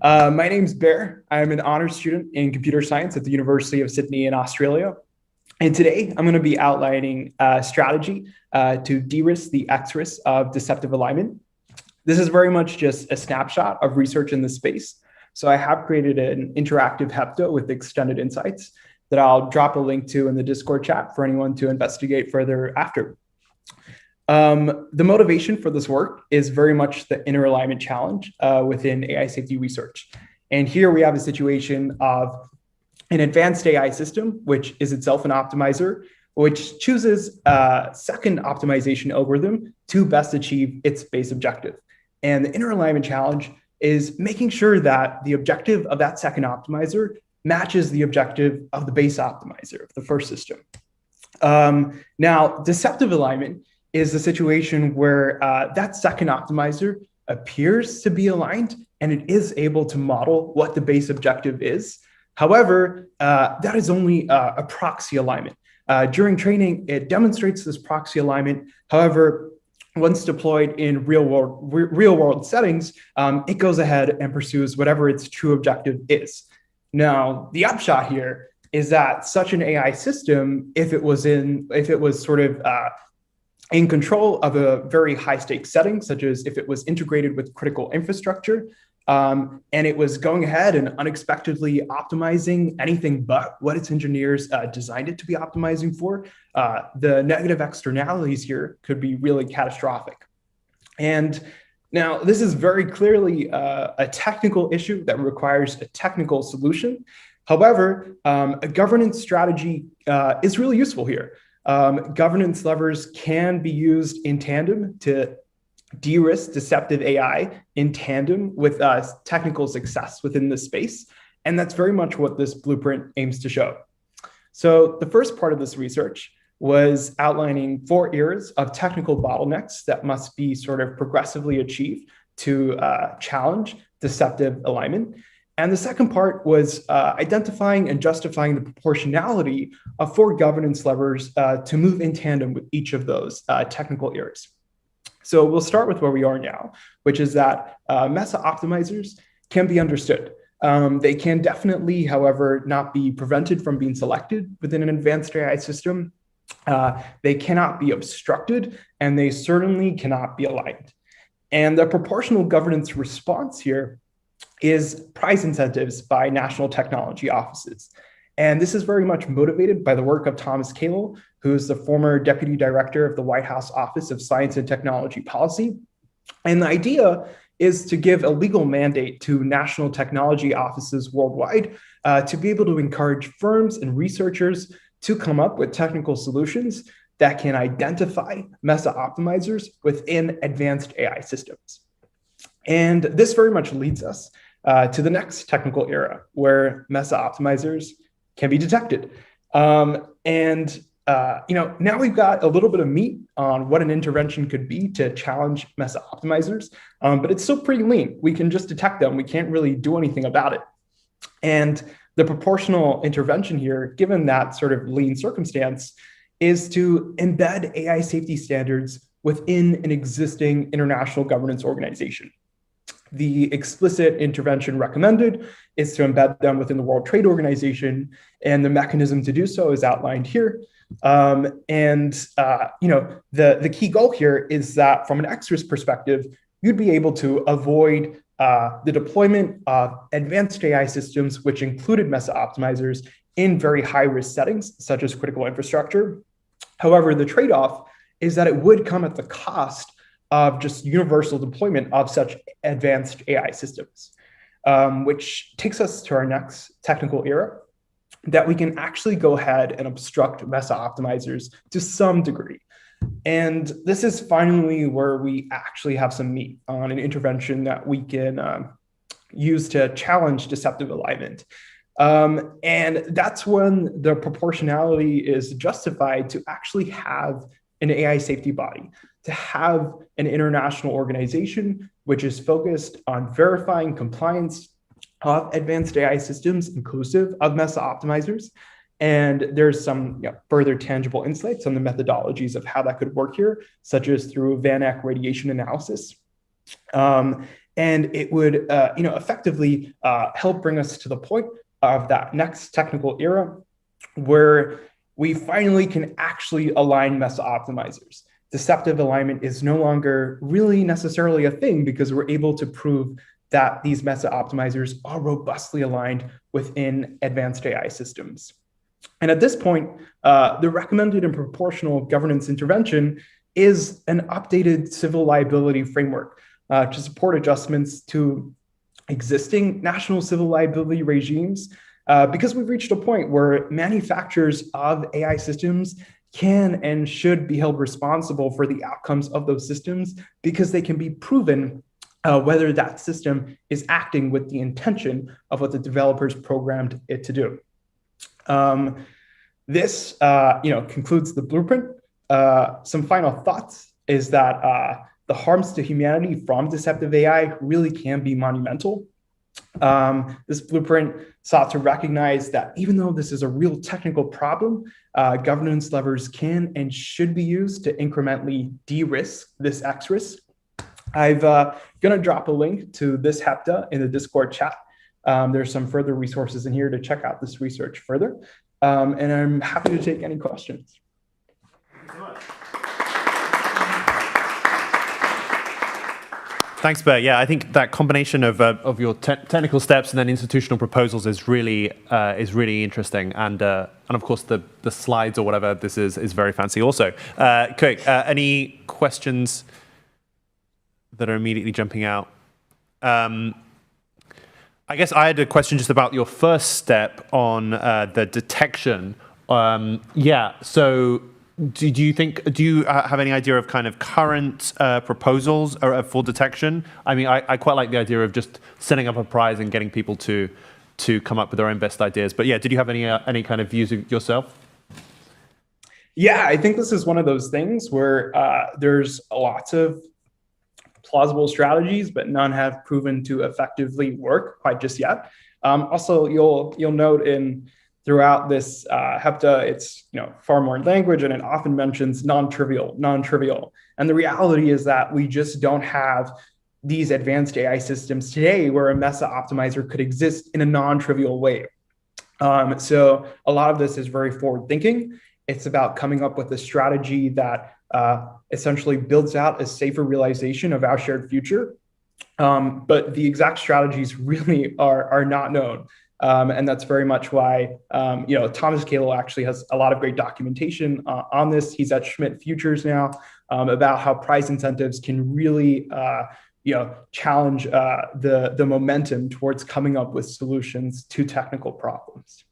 My name's Bear. I'm an honors student in computer science at the University of Sydney in Australia. And today I'm going to be outlining a strategy to de-risk the X-risk of deceptive alignment. This is very much just a snapshot of research in this space. So I have created an interactive hepta with extended insights that I'll drop a link to in the Discord chat for anyone to investigate further after. The motivation for this work is very much the inner alignment challenge within AI safety research. And here we have a situation of an advanced AI system, which is itself an optimizer, which chooses a second optimization algorithm to best achieve its base objective. And the inner alignment challenge is making sure that the objective of that second optimizer matches the objective of the base optimizer of the first system. Now, deceptive alignment is the situation where that second optimizer appears to be aligned and it is able to model what the base objective is. However, that is only a proxy alignment. During training, it demonstrates this proxy alignment. However, once deployed in real world settings, it goes ahead and pursues whatever its true objective is. Now, the upshot here is that such an AI system, if it was sort of in control of a very high stakes setting, such as if it was integrated with critical infrastructure, and it was going ahead and unexpectedly optimizing anything but what its engineers designed it to be optimizing for, the negative externalities here could be really catastrophic. And now this is very clearly a technical issue that requires a technical solution. However, a governance strategy is really useful here. Governance levers can be used in tandem to de-risk deceptive AI in tandem with technical success within this space. And that's very much what this blueprint aims to show. So the first part of this research was outlining 4 areas of technical bottlenecks that must be sort of progressively achieved to challenge deceptive alignment. And the second part was identifying and justifying the proportionality of 4 governance levers to move in tandem with each of those technical areas. So we'll start with where we are now, which is that MESA optimizers can be understood. They can definitely, however, not be prevented from being selected within an advanced AI system. They cannot be obstructed, and they certainly cannot be aligned. And the proportional governance response here is prize incentives by national technology offices. And this is very much motivated by the work of Thomas Kalil, who is the former deputy director of the White House Office of Science and Technology Policy. And the idea is to give a legal mandate to national technology offices worldwide to be able to encourage firms and researchers to come up with technical solutions that can identify MESA optimizers within advanced AI systems. And this very much leads us to the next technical era where MESA optimizers can be detected. Now we've got a little bit of meat on what an intervention could be to challenge MESA optimizers, but it's still pretty lean. We can just detect them. We can't really do anything about it. And the proportional intervention here, given that sort of lean circumstance, is to embed AI safety standards within an existing international governance organization. The explicit intervention recommended is to embed them within the World Trade Organization, and the mechanism to do so is outlined here. The key goal here is that from an X-risk perspective, you'd be able to avoid the deployment of advanced AI systems, which included MESA optimizers in very high-risk settings, such as critical infrastructure. However, the trade-off is that it would come at the cost of just universal deployment of such advanced AI systems, which takes us to our next technical era, that we can actually go ahead and obstruct MESA optimizers to some degree. And this is finally where we actually have some meat on an intervention that we can use to challenge deceptive alignment. And that's when the proportionality is justified to actually have an AI safety body, to have an international organization which is focused on verifying compliance of advanced AI systems inclusive of MESA optimizers. And there's some further tangible insights on the methodologies of how that could work here, such as through Van Eck radiation analysis. And it would, effectively help bring us to the point of that next technical era where we finally can actually align MESA optimizers. Deceptive alignment is no longer really necessarily a thing because we're able to prove that these MESA optimizers are robustly aligned within advanced AI systems. And at this point, the recommended and proportional governance intervention is an updated civil liability framework to support adjustments to existing national civil liability regimes, because we've reached a point where manufacturers of AI systems can and should be held responsible for the outcomes of those systems because they can be proven whether that system is acting with the intention of what the developers programmed it to do. This concludes the blueprint. Some final thoughts is that the harms to humanity from deceptive AI really can be monumental. This blueprint sought to recognize that even though this is a real technical problem, governance levers can and should be used to incrementally de-risk this X-risk. I'm going to drop a link to this HEPTA in the Discord chat. There's some further resources in here to check out this research further. And I'm happy to take any questions. Thanks, Bear. Yeah, I think that combination of your technical steps and then institutional proposals is really interesting, and of course the slides or whatever this is very fancy also. Okay, any questions that are immediately jumping out? I guess I had a question just about your first step on the detection. So do you have any idea of kind of current proposals for detection? I mean, I quite like the idea of just setting up a prize and getting people to come up with their own best ideas. But yeah, did you have any kind of views yourself? Yeah, I think this is one of those things where there's lots of plausible strategies, but none have proven to effectively work quite just yet. Also, you'll note throughout this HEPTA, it's far more language, and it often mentions non-trivial. And the reality is that we just don't have these advanced AI systems today where a MESA optimizer could exist in a non-trivial way. So a lot of this is very forward-thinking. It's about coming up with a strategy that essentially builds out a safer realization of our shared future. But the exact strategies really are not known. And that's very much why, Thomas Kahle actually has a lot of great documentation on this. He's at Schmidt Futures now about how prize incentives can really, challenge the momentum towards coming up with solutions to technical problems.